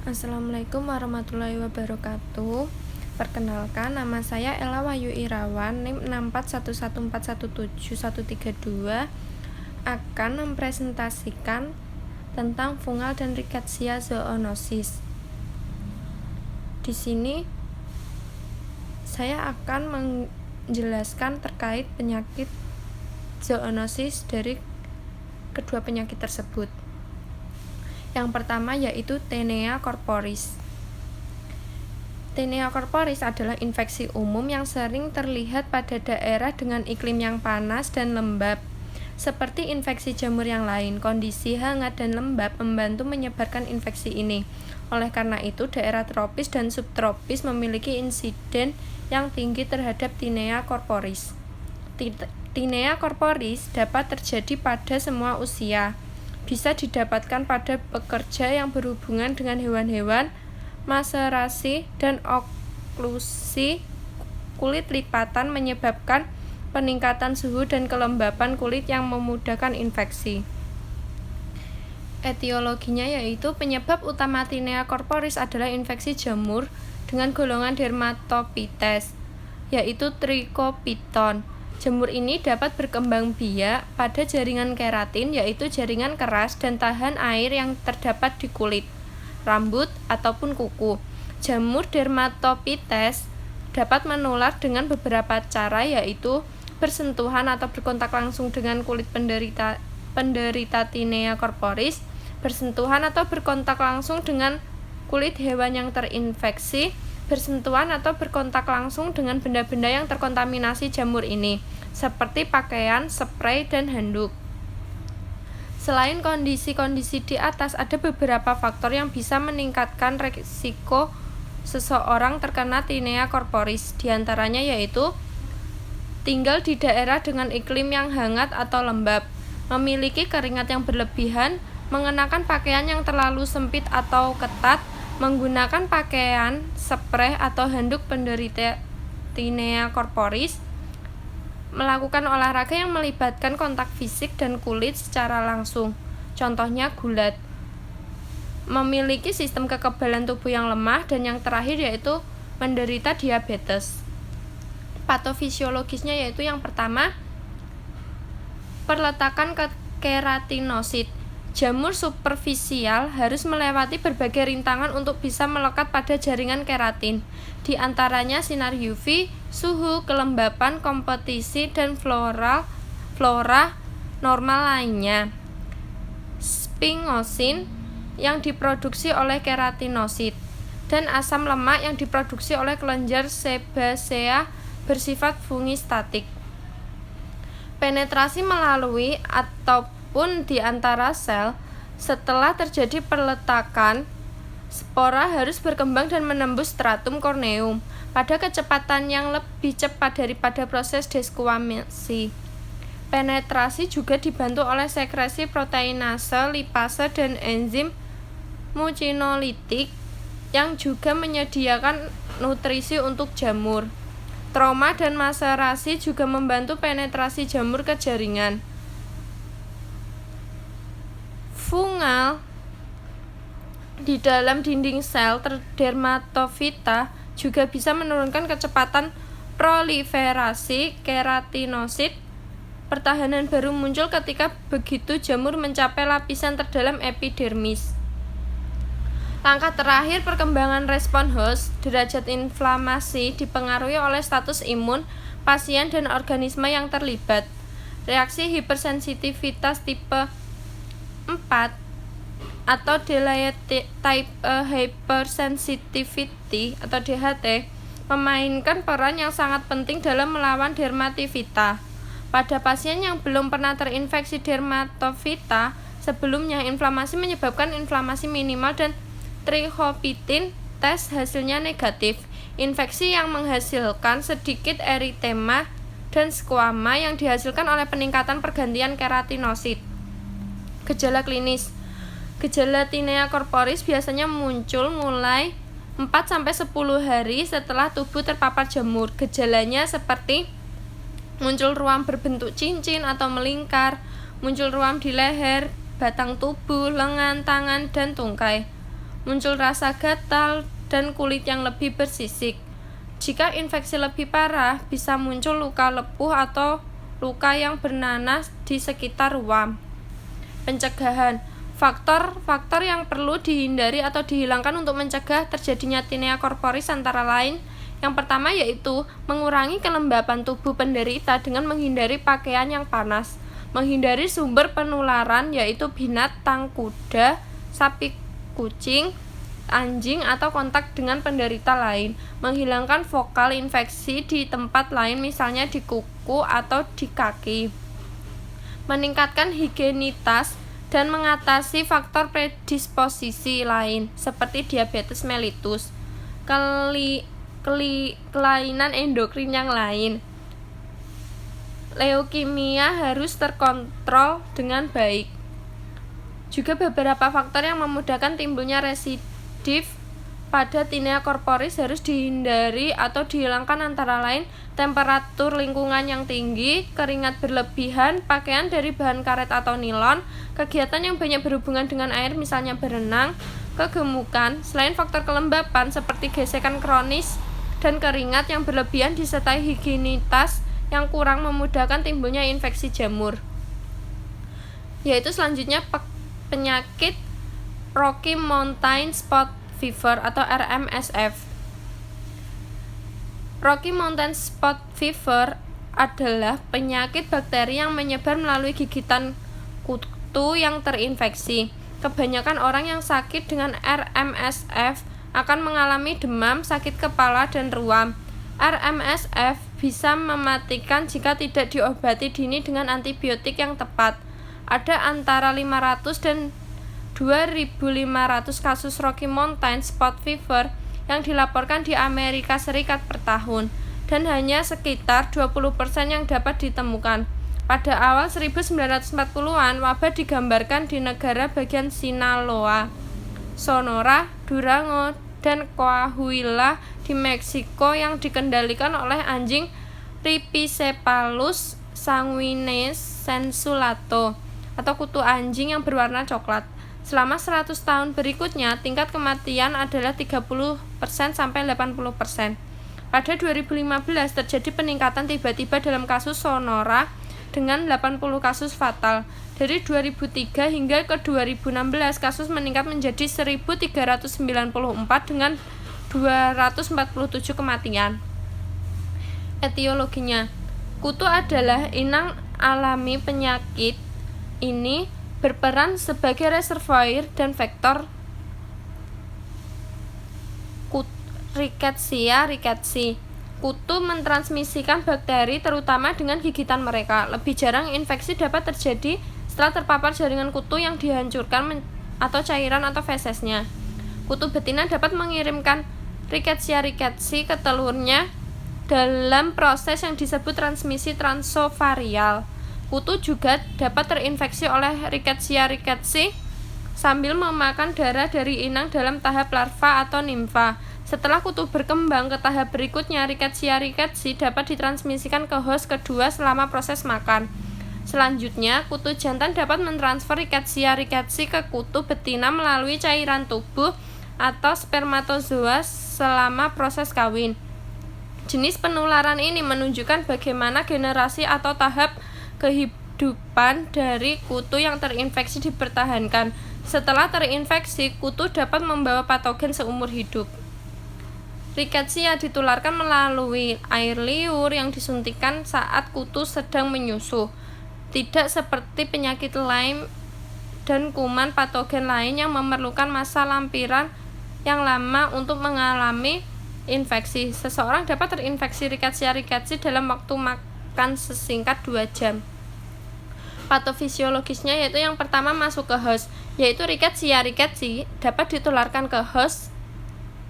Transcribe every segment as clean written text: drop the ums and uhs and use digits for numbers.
Assalamualaikum warahmatullahi wabarakatuh. Perkenalkan, nama saya Ella Wahyu Irawan, NIM 64114171132, akan mempresentasikan tentang fungal dan rickettsia zoonosis. Di sini saya akan menjelaskan terkait penyakit zoonosis dari kedua penyakit tersebut. Yang pertama yaitu Taenia corporis. Taenia corporis adalah infeksi umum yang sering terlihat pada daerah dengan iklim yang panas dan lembab. Seperti infeksi jamur yang lain, kondisi hangat dan lembab membantu menyebarkan infeksi ini. Oleh karena itu, daerah tropis dan subtropis memiliki insiden yang tinggi terhadap Taenia corporis. Taenia corporis dapat terjadi pada semua usia. Bisa didapatkan pada pekerja yang berhubungan dengan hewan-hewan, maserasi dan oklusi kulit lipatan menyebabkan peningkatan suhu dan kelembapan kulit yang memudahkan infeksi. Etiologinya yaitu penyebab utama Taenia corporis adalah infeksi jamur dengan golongan Dermatophytes, yaitu Trichophyton. Jamur ini dapat berkembang biak pada jaringan keratin, yaitu jaringan keras dan tahan air yang terdapat di kulit, rambut, ataupun kuku. Jamur Dermatophytes dapat menular dengan beberapa cara, yaitu bersentuhan atau berkontak langsung dengan kulit penderita Taenia corporis, bersentuhan atau berkontak langsung dengan kulit hewan yang terinfeksi, bersentuhan atau berkontak langsung dengan benda-benda yang terkontaminasi jamur ini, seperti pakaian, spray, dan handuk. Selain kondisi-kondisi di atas, ada beberapa faktor yang bisa meningkatkan risiko seseorang terkena Taenia corporis. Di antaranya yaitu tinggal di daerah dengan iklim yang hangat atau lembab, memiliki keringat yang berlebihan, mengenakan pakaian yang terlalu sempit atau ketat, menggunakan pakaian, spray, atau handuk penderita Taenia corporis, melakukan olahraga yang melibatkan kontak fisik dan kulit secara langsung, contohnya gulat, memiliki sistem kekebalan tubuh yang lemah, dan yang terakhir yaitu menderita diabetes. Patofisiologisnya yaitu yang pertama, perletakan keratinosit. Jamur superfisial harus melewati berbagai rintangan untuk bisa melekat pada jaringan keratin, di antaranya sinar UV, suhu, kelembapan, kompetisi, dan flora normal lainnya. Sphingosine yang diproduksi oleh keratinosit, dan asam lemak yang diproduksi oleh kelenjar sebasea bersifat fungistatik. Penetrasi melalui ataupun di antara sel. Setelah terjadi perletakan, spora harus berkembang dan menembus stratum corneum pada kecepatan yang lebih cepat daripada proses desquamasi. Penetrasi juga dibantu oleh sekresi proteinase, lipase, dan enzim mucinolitik yang juga menyediakan nutrisi untuk jamur. Trauma dan maserasi juga membantu penetrasi jamur ke jaringan. Fungal di dalam dinding sel dermatofita juga bisa menurunkan kecepatan proliferasi keratinosit. Pertahanan baru muncul ketika begitu jamur mencapai lapisan terdalam epidermis. Langkah terakhir, perkembangan respon host. Derajat inflamasi dipengaruhi oleh status imun pasien dan organisme yang terlibat. Reaksi hipersensitivitas tipe 4 atau delayed type hypersensitivity atau DHT memainkan peran yang sangat penting dalam melawan dermativita. Pada pasien yang belum pernah terinfeksi dermatovita sebelumnya, inflamasi menyebabkan inflamasi minimal dan trichopitin tes hasilnya negatif. Infeksi yang menghasilkan sedikit eritema dan skuama yang dihasilkan oleh peningkatan pergantian keratinosit. Gejala klinis. Gejala Taenia corporis biasanya muncul mulai 4-10 hari setelah tubuh terpapar jamur. Gejalanya seperti muncul ruam berbentuk cincin atau melingkar, muncul ruam di leher, batang tubuh, lengan, tangan, dan tungkai. muncul rasa gatal, dan kulit yang lebih bersisik. Jika infeksi lebih parah, bisa muncul luka lepuh atau luka yang bernanah di sekitar ruam. Pencegahan. Faktor-faktor yang perlu dihindari atau dihilangkan untuk mencegah terjadinya tinea corporis antara lain, yang pertama yaitu mengurangi kelembapan tubuh penderita dengan menghindari pakaian yang panas, menghindari sumber penularan yaitu binatang, kuda, sapi, kucing, anjing, atau kontak dengan penderita lain, menghilangkan vokal infeksi di tempat lain misalnya di kuku atau di kaki, meningkatkan higienitas, dan mengatasi faktor predisposisi lain seperti diabetes mellitus, kelainan endokrin yang lain. Leukemia harus terkontrol dengan baik. Juga beberapa faktor yang memudahkan timbulnya residif pada tinea corporis harus dihindari atau dihilangkan antara lain temperatur lingkungan yang tinggi, keringat berlebihan, pakaian dari bahan karet atau nilon, kegiatan yang banyak berhubungan dengan air misalnya berenang, kegemukan. Selain faktor kelembapan seperti gesekan kronis dan keringat yang berlebihan disertai higienitas yang kurang memudahkan timbulnya infeksi jamur. Yaitu selanjutnya penyakit Rocky Mountain Spot Fever atau RMSF. Rocky Mountain Spot Fever adalah penyakit bakteri yang menyebar melalui gigitan kutu yang terinfeksi. Kebanyakan orang yang sakit dengan RMSF akan mengalami demam, sakit kepala, dan ruam. RMSF bisa mematikan jika tidak diobati dini dengan antibiotik yang tepat. Ada antara 500 dan 2.500 kasus Rocky Mountain Spot Fever yang dilaporkan di Amerika Serikat per tahun, dan hanya sekitar 20% yang dapat ditemukan. Pada awal 1940-an, wabah digambarkan di negara bagian Sinaloa, Sonora, Durango, dan Coahuila di Meksiko yang dikendalikan oleh anjing Rhipicephalus sanguineus sensulato atau kutu anjing yang berwarna coklat. Selama 100 tahun berikutnya, tingkat kematian adalah 30% sampai 80%. Pada 2015 terjadi peningkatan tiba-tiba dalam kasus Sonora dengan 80 kasus fatal. Dari 2003 hingga ke 2016, kasus meningkat menjadi 1.394 dengan 247 kematian. Etiologinya, kutu adalah inang alami penyakit ini berperan sebagai reservoir dan vektor Rickettsia rickettsii. Kutu mentransmisikan bakteri terutama dengan gigitan mereka. Lebih jarang infeksi dapat terjadi setelah terpapar jaringan kutu yang dihancurkan atau cairan atau fesesnya. Kutu betina dapat mengirimkan Rickettsia rickettsii ke telurnya dalam proses yang disebut transmisi transovarial. Kutu juga dapat terinfeksi oleh Rickettsia rickettsii sambil memakan darah dari inang dalam tahap larva atau nimfa. Setelah kutu berkembang ke tahap berikutnya, Rickettsia rickettsii dapat ditransmisikan ke host kedua selama proses makan. Selanjutnya, kutu jantan dapat mentransfer Rickettsia rickettsii ke kutu betina melalui cairan tubuh atau spermatozoa selama proses kawin. Jenis penularan ini menunjukkan bagaimana generasi atau tahap kehidupan dari kutu yang terinfeksi dipertahankan. Setelah terinfeksi, kutu dapat membawa patogen seumur hidup. Rickettsia ditularkan melalui air liur yang disuntikkan saat kutu sedang menyusu. Tidak seperti penyakit Lyme dan kuman patogen lain yang memerlukan masa lampiran yang lama untuk mengalami infeksi. Seseorang dapat terinfeksi Rickettsia rickettsii dalam waktu makan sesingkat 2 jam. Patofisiologisnya yaitu yang pertama masuk ke host, yaitu Rickettsia rickettsii dapat ditularkan ke host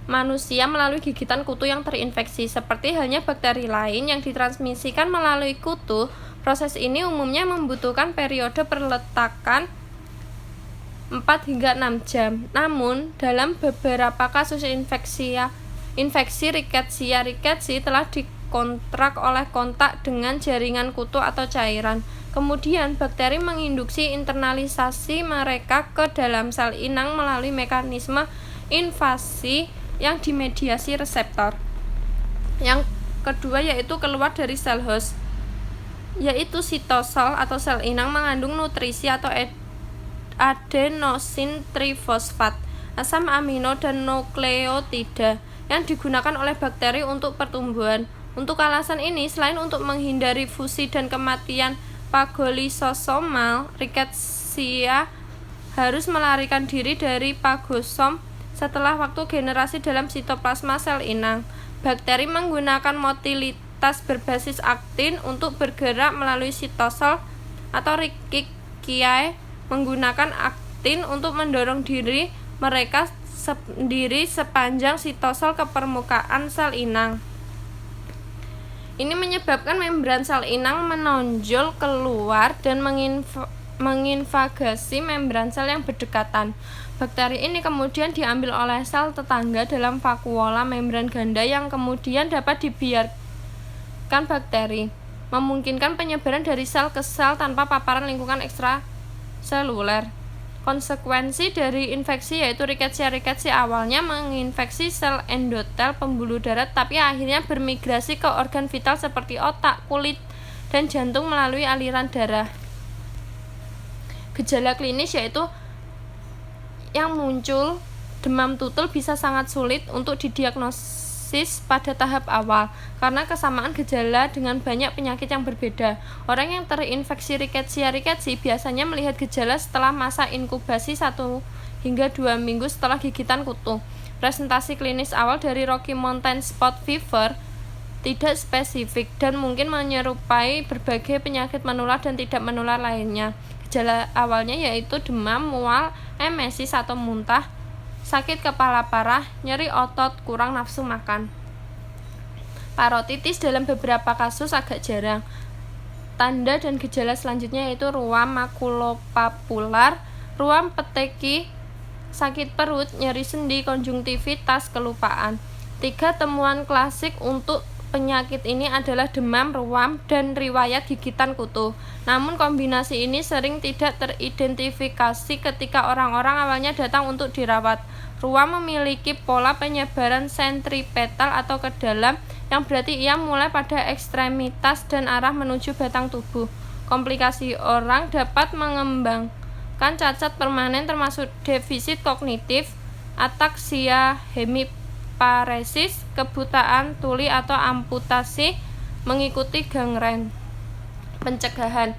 manusia melalui gigitan kutu yang terinfeksi. Seperti halnya bakteri lain yang ditransmisikan melalui kutu, proses ini umumnya membutuhkan periode perletakan 4 hingga 6 jam. Namun, dalam beberapa kasus infeksi Rickettsia rickettsii telah dikontrak oleh kontak dengan jaringan kutu atau cairan. Kemudian, bakteri menginduksi internalisasi mereka ke dalam sel inang melalui mekanisme invasi yang dimediasi reseptor. Yang kedua yaitu keluar dari sel host, yaitu sitosol atau sel inang mengandung nutrisi atau adenosin trifosfat, asam amino dan nukleotida yang digunakan oleh bakteri untuk pertumbuhan. Untuk alasan ini, selain untuk menghindari fusi dan kematian pagolisosomal, rickettsia harus melarikan diri dari pagosom setelah waktu generasi dalam sitoplasma sel inang. Bakteri menggunakan motilitas berbasis aktin untuk bergerak melalui sitosol atau Rickettsia menggunakan aktin untuk mendorong diri mereka sendiri sepanjang sitosol ke permukaan sel inang. Ini menyebabkan membran sel inang menonjol keluar dan menginvagasi membran sel yang berdekatan. Bakteri ini kemudian diambil oleh sel tetangga dalam vakuola membran ganda yang kemudian dapat dibiarkan bakteri, memungkinkan penyebaran dari sel ke sel tanpa paparan lingkungan ekstraseluler. Konsekuensi dari infeksi yaitu Rickettsia awalnya menginfeksi sel endotel pembuluh darah, tapi akhirnya bermigrasi ke organ vital seperti otak, kulit, dan jantung melalui aliran darah. Gejala klinis yaitu yang muncul demam tutul bisa sangat sulit untuk didiagnosis pada tahap awal karena kesamaan gejala dengan banyak penyakit yang berbeda. Orang yang terinfeksi Rickettsia biasanya melihat gejala setelah masa inkubasi 1 hingga 2 minggu setelah gigitan kutu. Presentasi klinis awal dari Rocky Mountain Spot Fever tidak spesifik dan mungkin menyerupai berbagai penyakit menular dan tidak menular lainnya. Gejala awalnya yaitu demam, mual, emesis atau muntah, sakit kepala parah, nyeri otot, kurang nafsu makan. Parotitis dalam beberapa kasus agak jarang. Tanda dan gejala selanjutnya yaitu ruam makulopapular, ruam peteki, sakit perut, nyeri sendi, konjungtivitas, kelupaan. 3 temuan klasik untuk penyakit ini adalah demam, ruam, dan riwayat gigitan kutu. Namun kombinasi ini sering tidak teridentifikasi ketika orang-orang awalnya datang untuk dirawat. Ruam memiliki pola penyebaran sentripetal atau ke dalam, yang berarti ia mulai pada ekstremitas dan arah menuju batang tubuh. Komplikasi orang dapat mengembangkan cacat permanen termasuk defisit kognitif, ataksia, hemiparesis, kebutaan tuli atau amputasi mengikuti gangren. Pencegahan.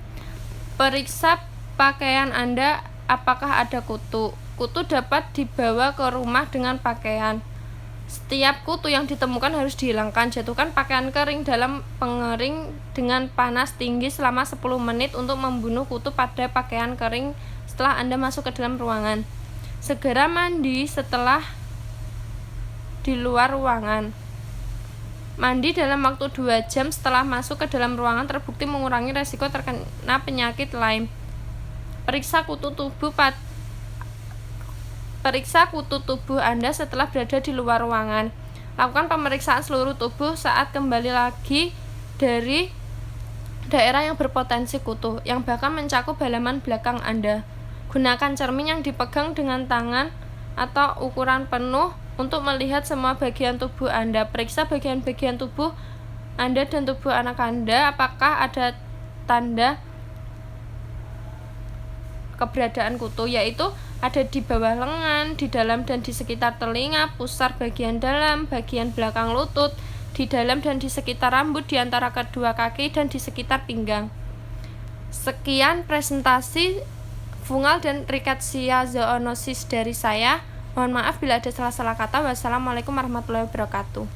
Periksa pakaian Anda apakah ada kutu. Kutu dapat dibawa ke rumah dengan pakaian. Setiap kutu yang ditemukan harus dihilangkan. Jatuhkan pakaian kering dalam pengering dengan panas tinggi selama 10 menit untuk membunuh kutu pada pakaian kering setelah Anda masuk ke dalam ruangan. Segera mandi setelah di luar ruangan. Mandi dalam waktu 2 jam setelah masuk ke dalam ruangan terbukti mengurangi resiko terkena penyakit Lyme. Periksa kutu tubuh Anda setelah berada di luar ruangan. Lakukan pemeriksaan seluruh tubuh saat kembali lagi dari daerah yang berpotensi kutu, yang bahkan mencakup halaman belakang Anda. Gunakan cermin yang dipegang dengan tangan atau ukuran penuh untuk melihat semua bagian tubuh Anda. Periksa bagian-bagian tubuh Anda dan tubuh anak Anda apakah ada tanda keberadaan kutu, yaitu ada di bawah lengan, di dalam dan di sekitar telinga, pusar bagian dalam, bagian belakang lutut, di dalam dan di sekitar rambut, di antara kedua kaki, dan di sekitar pinggang. Sekian presentasi fungal dan Rickettsia zoonosis dari saya. Mohon maaf bila ada salah-salah kata. Wassalamualaikum warahmatullahi wabarakatuh.